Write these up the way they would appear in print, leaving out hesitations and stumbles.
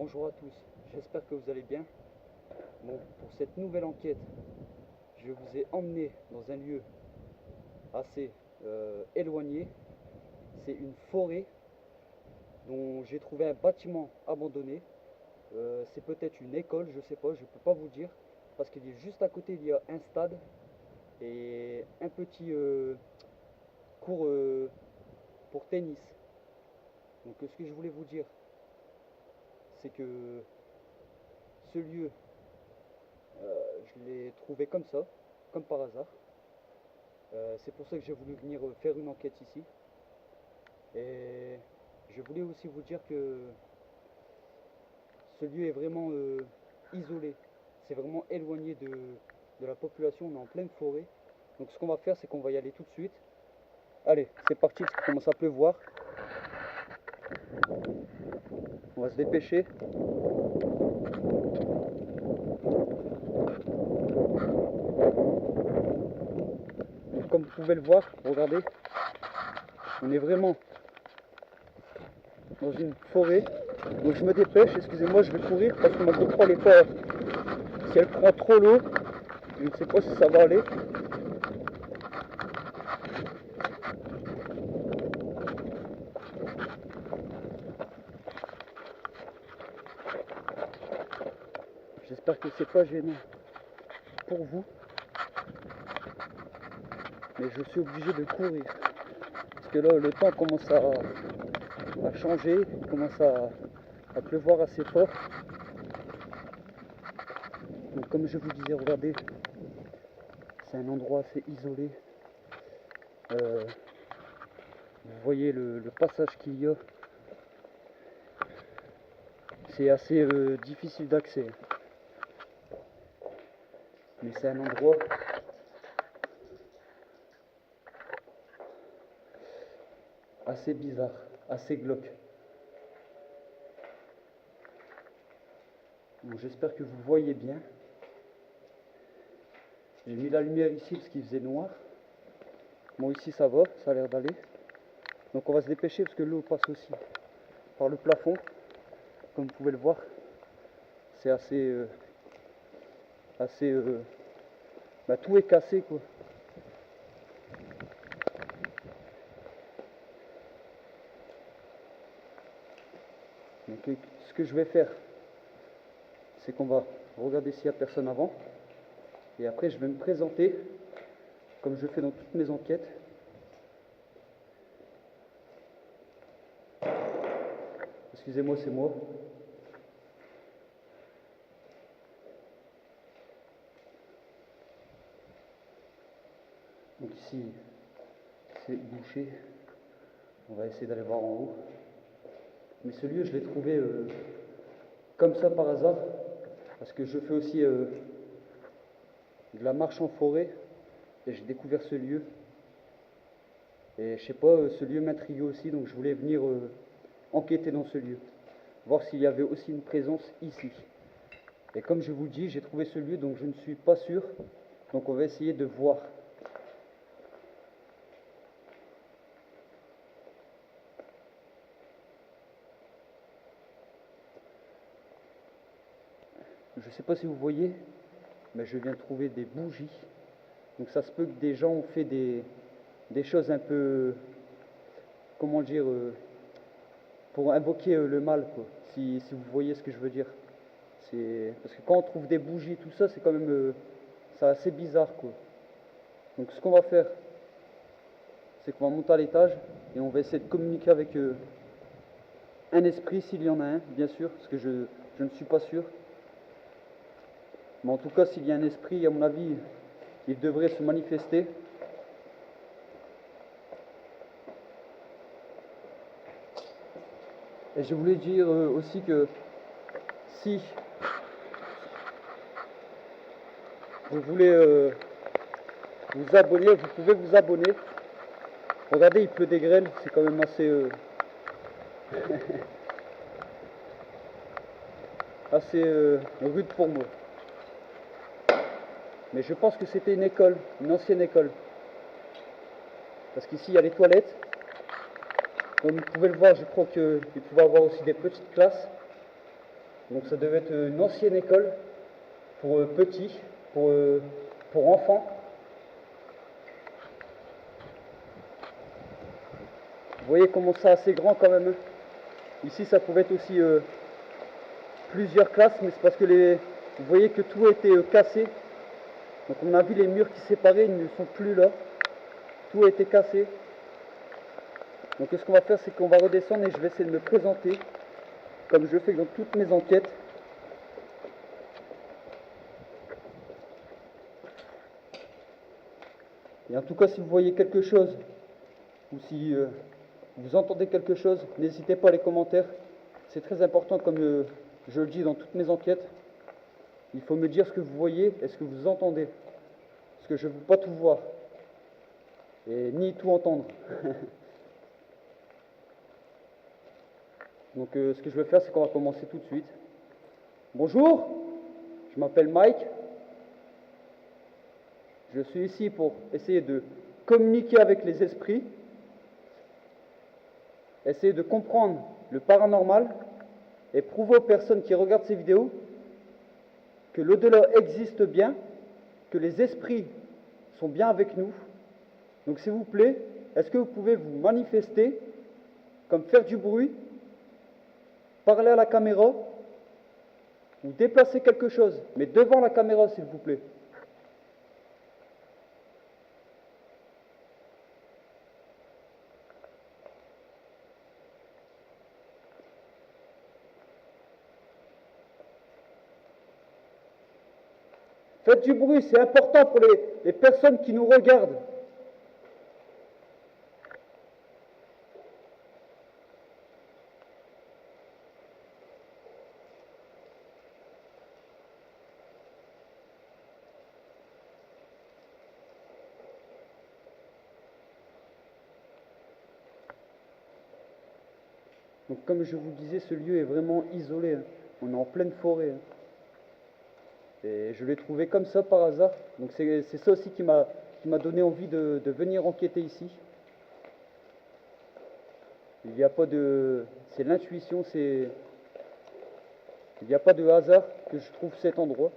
Bonjour à tous, j'espère que vous allez bien. Bon, pour cette nouvelle enquête, je vous ai emmené dans un lieu assez éloigné. C'est une forêt dont j'ai trouvé un bâtiment abandonné. C'est peut-être une école, je sais pas, je peux pas vous dire. Parce qu'il est juste à côté, il y a un stade et un petit cours pour tennis. Donc ce que je voulais vous dire, c'est que ce lieu, je l'ai trouvé comme ça, comme par hasard. C'est pour ça que j'ai voulu venir faire une enquête ici. Et je voulais aussi vous dire que ce lieu est vraiment isolé. C'est vraiment éloigné de la population. On est en pleine forêt. Donc ce qu'on va faire, c'est qu'on va y aller tout de suite. Allez, c'est parti parce qu'il commence à pleuvoir. On va se dépêcher. Donc, comme vous pouvez le voir, regardez, on est vraiment dans une forêt. Donc je me dépêche, excusez-moi, je vais courir parce que ma GoPro elle est pas. Si elle prend trop l'eau, je ne sais pas si ça va aller. J'espère que c'est pas gênant pour vous. Mais je suis obligé de courir. Parce que là, le temps commence à changer, il commence à pleuvoir assez fort. Donc comme je vous disais, regardez, c'est un endroit assez isolé. Vous voyez le passage qu'il y a. C'est assez difficile d'accès. Mais c'est un endroit assez bizarre, assez glauque. Bon, j'espère que vous voyez bien. J'ai mis la lumière ici parce qu'il faisait noir. Bon, ici ça va, ça a l'air d'aller. Donc on va se dépêcher parce que l'eau passe aussi par le plafond. Comme vous pouvez le voir, c'est assez... tout est cassé quoi. Donc ce que je vais faire, c'est qu'on va regarder s'il n'y a personne avant. Et après je vais me présenter, comme je fais dans toutes mes enquêtes. Excusez-moi, c'est moi. Donc ici, c'est bouché. On va essayer d'aller voir en haut. Mais ce lieu, je l'ai trouvé comme ça par hasard. Parce que je fais aussi de la marche en forêt. Et j'ai découvert ce lieu. Et je sais pas, ce lieu m'intriguait aussi. Donc je voulais venir enquêter dans ce lieu. Voir s'il y avait aussi une présence ici. Et comme je vous le dis, j'ai trouvé ce lieu, donc je ne suis pas sûr. Donc on va essayer de voir. Je ne sais pas si vous voyez, mais je viens de trouver des bougies. Donc ça se peut que des gens ont fait des choses un peu, comment dire, pour invoquer le mal, quoi. Si vous voyez ce que je veux dire. Parce que quand on trouve des bougies, tout ça, c'est quand même c'est assez bizarre, quoi. Donc ce qu'on va faire, c'est qu'on va monter à l'étage et on va essayer de communiquer avec un esprit, s'il y en a un, bien sûr, parce que je ne suis pas sûr. Mais en tout cas, s'il y a un esprit, à mon avis, il devrait se manifester. Et je voulais dire aussi que si vous voulez vous abonner, vous pouvez vous abonner. Regardez, il pleut des grêles, c'est quand même assez assez rude pour moi. Mais je pense que c'était une école, une ancienne école. Parce qu'ici, il y a les toilettes. Comme vous pouvez le voir, je crois qu'il pouvait y avoir aussi des petites classes. Donc ça devait être une ancienne école pour petits, pour enfants. Vous voyez comment c'est assez grand quand même. Ici ça pouvait être aussi plusieurs classes, mais c'est parce que vous voyez que tout a été cassé. Donc on a vu les murs qui séparaient, ils ne sont plus là. Tout a été cassé. Donc ce qu'on va faire, c'est qu'on va redescendre et je vais essayer de me présenter, comme je fais dans toutes mes enquêtes. Et en tout cas, si vous voyez quelque chose, ou si vous entendez quelque chose, n'hésitez pas à les commentaires. C'est très important, comme je le dis dans toutes mes enquêtes. Il faut me dire ce que vous voyez et ce que vous entendez. Parce que je ne veux pas tout voir. Et ni tout entendre. Donc ce que je vais faire, c'est qu'on va commencer tout de suite. Bonjour, je m'appelle Mike. Je suis ici pour essayer de communiquer avec les esprits, essayer de comprendre le paranormal et prouver aux personnes qui regardent ces vidéos que l'au-delà existe bien, que les esprits sont bien avec nous. Donc s'il vous plaît, est-ce que vous pouvez vous manifester, comme faire du bruit, parler à la caméra ou déplacer quelque chose, mais devant la caméra s'il vous plaît. Faites du bruit, c'est important pour les personnes qui nous regardent. Donc comme je vous disais, ce lieu est vraiment isolé. On est en pleine forêt. Et je l'ai trouvé comme ça par hasard. Donc c'est ça aussi qui m'a donné envie de venir enquêter ici. Il n'y a pas de... C'est l'intuition, il n'y a pas de hasard que je trouve cet endroit.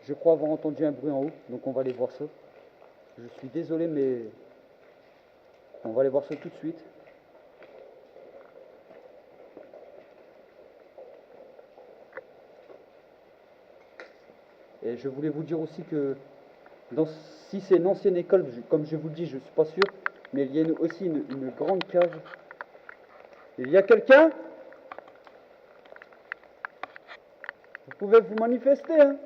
Je crois avoir entendu un bruit en haut, donc on va aller voir ça. Je suis désolé, mais on va aller voir ça tout de suite. Et je voulais vous dire aussi que si c'est une ancienne école, comme je vous le dis, je ne suis pas sûr, mais il y a aussi une grande cave. Il y a quelqu'un? Vous pouvez vous manifester, hein?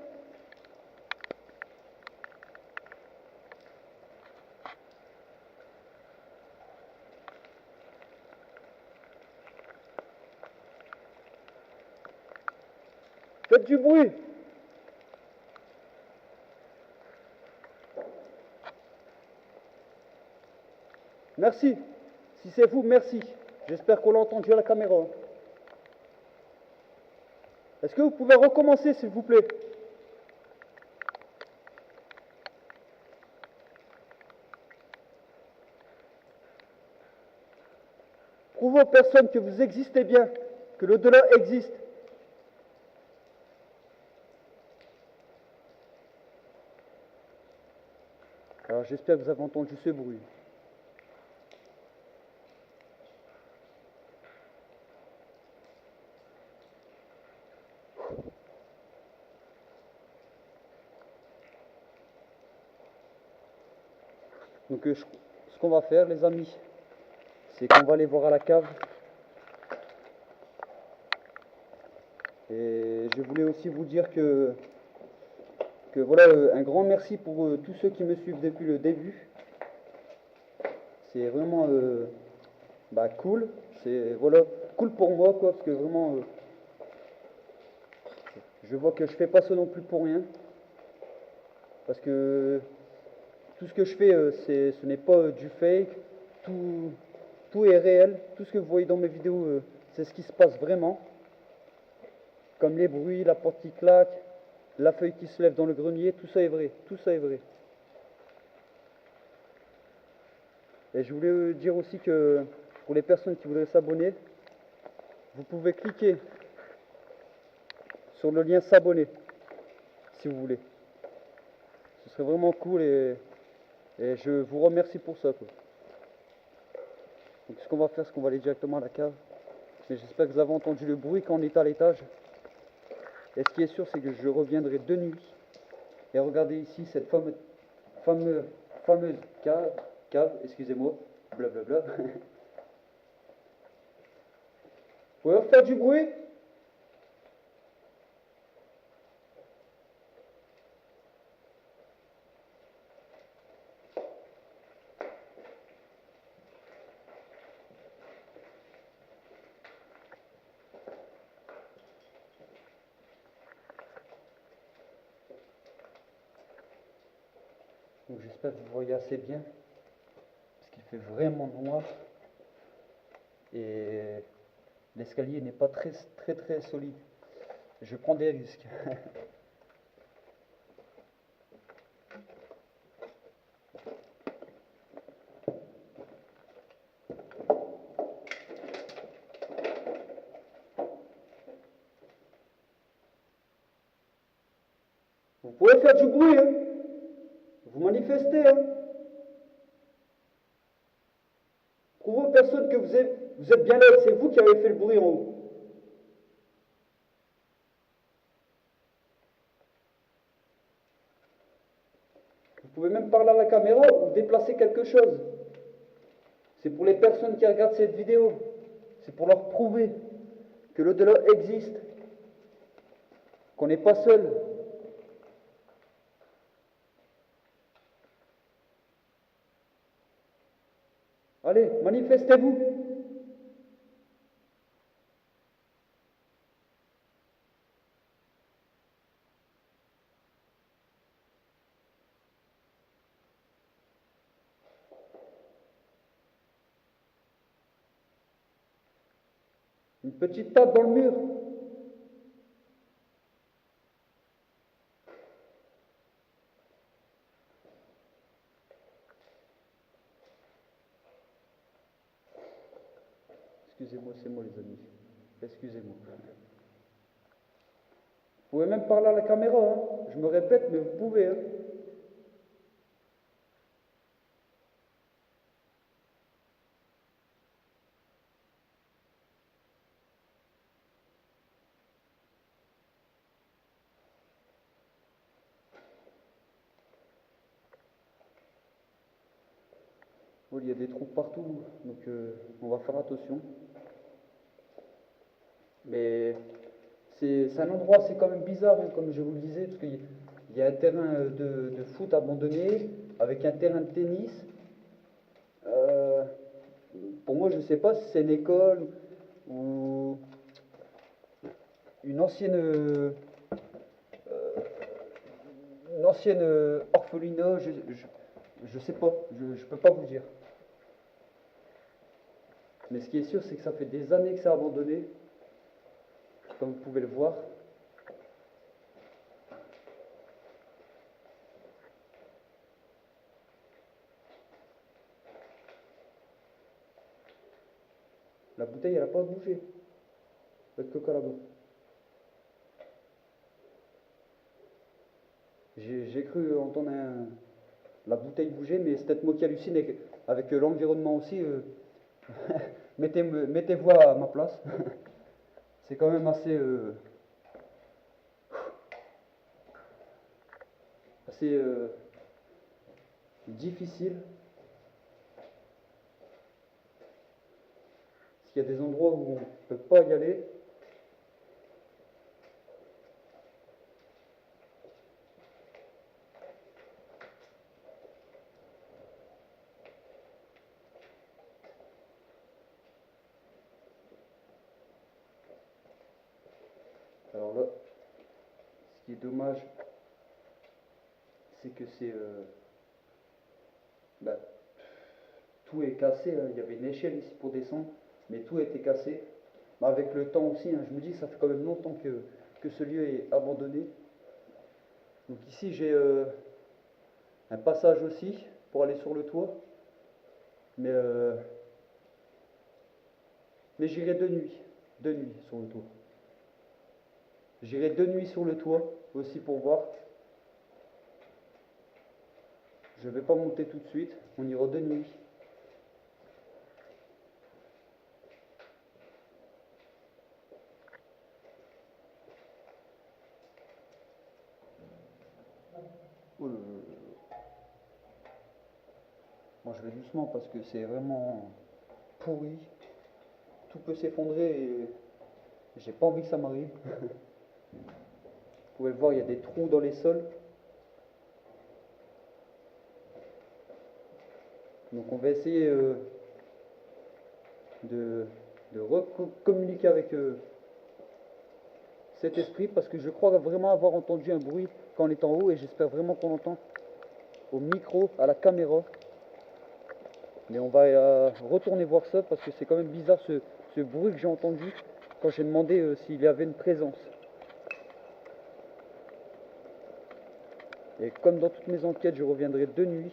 Faites du bruit. Merci. Si c'est vous, merci. J'espère qu'on l'a entendu à la caméra. Est-ce que vous pouvez recommencer, s'il vous plaît? Prouvez aux personnes que vous existez bien, que l'au-delà existe. Alors j'espère que vous avez entendu ce bruit. Donc ce qu'on va faire, les amis, c'est qu'on va aller voir à la cave. Et je voulais aussi vous dire que voilà, un grand merci pour tous ceux qui me suivent depuis le début. C'est vraiment cool. C'est voilà, cool pour moi, quoi, parce que vraiment, je vois que je fais pas ça non plus pour rien. Parce que tout ce que je fais, ce n'est pas du fake. Tout est réel. Tout ce que vous voyez dans mes vidéos, c'est ce qui se passe vraiment. Comme les bruits, la porte qui claque, la feuille qui se lève dans le grenier, tout ça est vrai. Tout ça est vrai. Et je voulais dire aussi que pour les personnes qui voudraient s'abonner, vous pouvez cliquer sur le lien s'abonner si vous voulez. Ce serait vraiment cool et je vous remercie pour ça, quoi. Donc ce qu'on va faire, c'est qu'on va aller directement à la cave. Mais j'espère que vous avez entendu le bruit quand on est à l'étage. Et ce qui est sûr, c'est que je reviendrai de nuit. Et regardez ici cette fameuse cave, excusez-moi, blablabla. Vous pouvez faire du bruit? Donc j'espère que vous voyez assez bien, parce qu'il fait vraiment noir. Et l'escalier n'est pas très solide. Je prends des risques. Vous pouvez faire du bruit, hein. Vous manifestez, hein. Prouvez aux personnes que vous êtes bien là, c'est vous qui avez fait le bruit en haut. Vous pouvez même parler à la caméra ou déplacer quelque chose. C'est pour les personnes qui regardent cette vidéo. C'est pour leur prouver que l'au-delà existe, qu'on n'est pas seul. Allez, manifestez-vous. Une petite tape dans le mur. Excusez-moi, c'est moi les amis. Excusez-moi. Vous pouvez même parler à la caméra, hein. Je me répète, mais vous pouvez, hein. Bon, il y a des trous partout, donc on va faire attention. Mais c'est un endroit, c'est quand même bizarre, hein, comme je vous le disais, parce qu'il y a un terrain de foot abandonné, avec un terrain de tennis. Euh, pour moi, je ne sais pas si c'est une école ou une ancienne orphelinat, je sais pas, je peux pas vous dire. Mais ce qui est sûr, c'est que ça fait des années que c'est abandonné, comme vous pouvez le voir. La bouteille, elle n'a pas bougé. Votre coca là-bas. J'ai cru entendre la bouteille bouger, mais c'est peut-être moi qui hallucine avec l'environnement aussi. Mettez-vous à ma place. C'est quand même assez difficile. Parce qu'il y a des endroits où on ne peut pas y aller. Alors là, ce qui est dommage, c'est que bah, tout est cassé, hein. Il y avait une échelle ici pour descendre, mais tout a été cassé. Bah, avec le temps aussi, hein, je me dis que ça fait quand même longtemps que ce lieu est abandonné. Donc ici j'ai un passage aussi pour aller sur le toit, mais, mais j'irai de nuit. de nuit sur le toit. J'irai de nuit sur le toit aussi pour voir. Je ne vais pas monter tout de suite, on ira de nuit. Oh là là. Moi je vais doucement parce que c'est vraiment pourri. Tout peut s'effondrer et j'ai pas envie que ça m'arrive. Vous pouvez le voir, il y a des trous dans les sols. Donc on va essayer de recommuniquer avec cet esprit parce que je crois vraiment avoir entendu un bruit quand on est en haut et j'espère vraiment qu'on l'entend au micro, à la caméra. Mais on va retourner voir ça parce que c'est quand même bizarre ce bruit que j'ai entendu quand j'ai demandé s'il y avait une présence. Et comme dans toutes mes enquêtes, je reviendrai de nuit.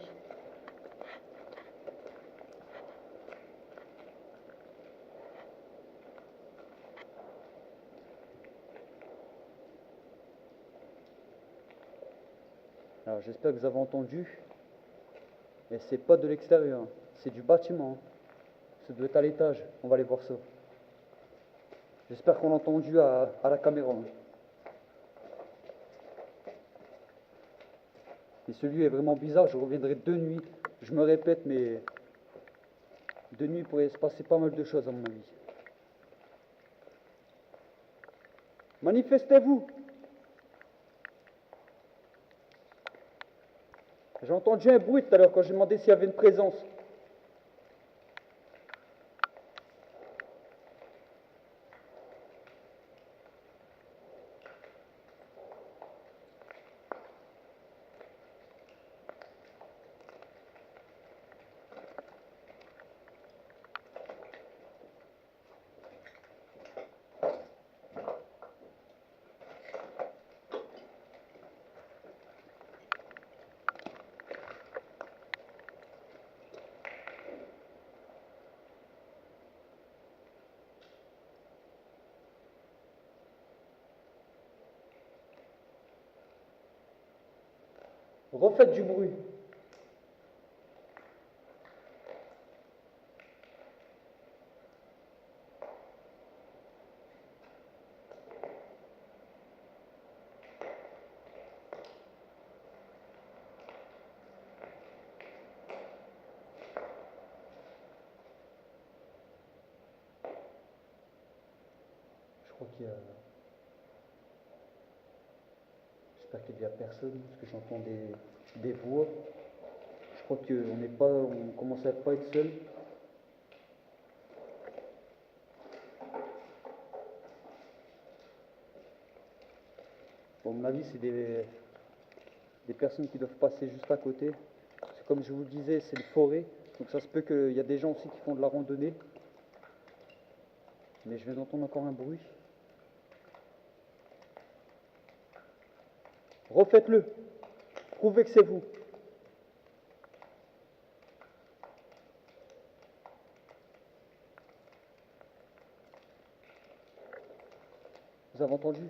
Alors j'espère que vous avez entendu. Et c'est pas de l'extérieur, c'est du bâtiment. Ça doit être à l'étage, on va aller voir ça. J'espère qu'on l'a entendu à la caméra. Et ce lieu est vraiment bizarre, je reviendrai de nuit. Je me répète, mais de nuit il pourrait se passer pas mal de choses à mon avis. Manifestez-vous! J'ai entendu un bruit tout à l'heure quand j'ai demandé s'il y avait une présence. Refaites du bruit. Je crois qu'il y a... J'espère qu'il n'y a personne, parce que j'entends des voix. Je crois on commence à pas être seul. Bon, à mon avis, c'est des personnes qui doivent passer juste à côté. Parce que comme je vous le disais, c'est une forêt. Donc ça se peut qu'il y a des gens aussi qui font de la randonnée. Mais je viens d'entendre encore un bruit. Refaites-le. Prouvez que c'est vous. Vous avez entendu?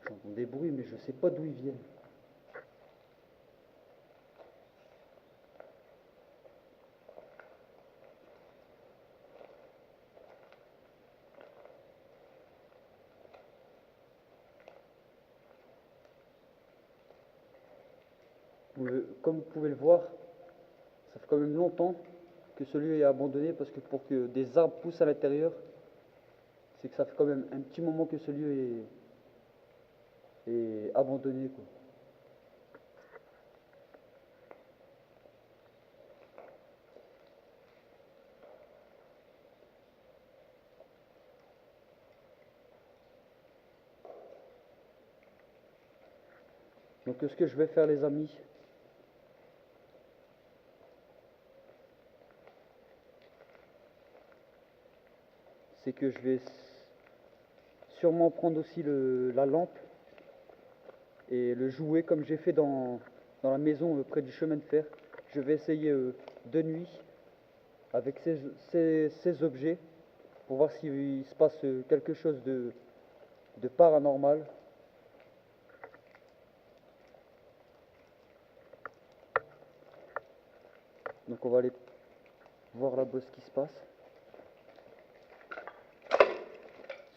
J'entends des bruits, mais je ne sais pas d'où ils viennent. Comme vous pouvez le voir, fait quand même longtemps que ce lieu est abandonné, parce que pour que des arbres poussent à l'intérieur, c'est que ça fait quand même un petit moment que ce lieu est abandonné, quoi. Donc ce que je vais faire, les amis, c'est que je vais sûrement prendre aussi la lampe et le jouer comme j'ai fait dans la maison près du chemin de fer. Je vais essayer de nuit avec ces objets pour voir s'il se passe quelque chose de paranormal. Donc on va aller voir là-bas ce qui se passe.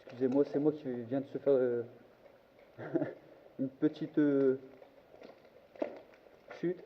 Excusez-moi, c'est moi qui viens de se faire une petite chute.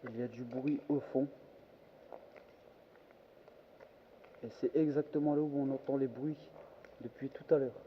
Il y a du bruit au fond. Et c'est exactement là où on entend les bruits depuis tout à l'heure.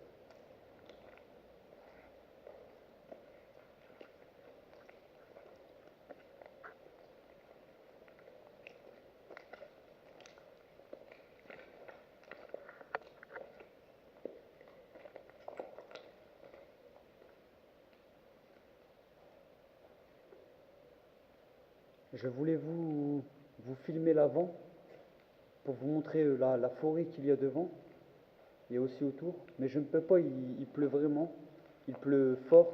Je voulais vous filmer l'avant pour vous montrer la forêt qu'il y a devant et aussi autour, mais je ne peux pas, il pleut vraiment, il pleut fort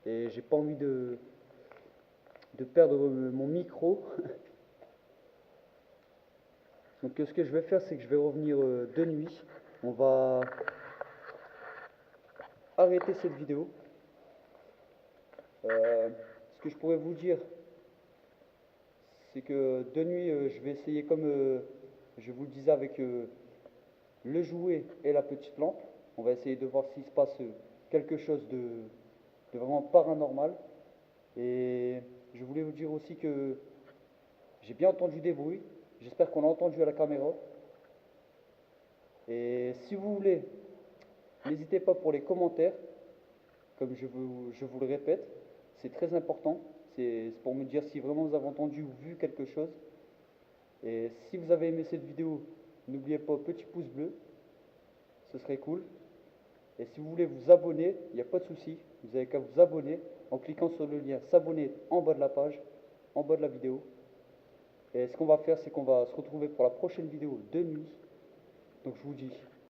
et j'ai pas envie de perdre mon micro. Donc ce que je vais faire, c'est que je vais revenir de nuit. On va arrêter cette vidéo. Ce que je pourrais vous dire, c'est que de nuit, je vais essayer, comme je vous le disais, avec le jouet et la petite lampe. On va essayer de voir s'il se passe quelque chose de vraiment paranormal. Et je voulais vous dire aussi que j'ai bien entendu des bruits. J'espère qu'on l'a entendu à la caméra. Et si vous voulez, n'hésitez pas pour les commentaires. Comme je vous le répète, c'est très important. C'est pour me dire si vraiment vous avez entendu ou vu quelque chose. Et si vous avez aimé cette vidéo, n'oubliez pas, petit pouce bleu, ce serait cool. Et si vous voulez vous abonner, il n'y a pas de souci, vous n'avez qu'à vous abonner en cliquant sur le lien s'abonner en bas de la page, en bas de la vidéo. Et ce qu'on va faire, c'est qu'on va se retrouver pour la prochaine vidéo de nuit. Donc je vous dis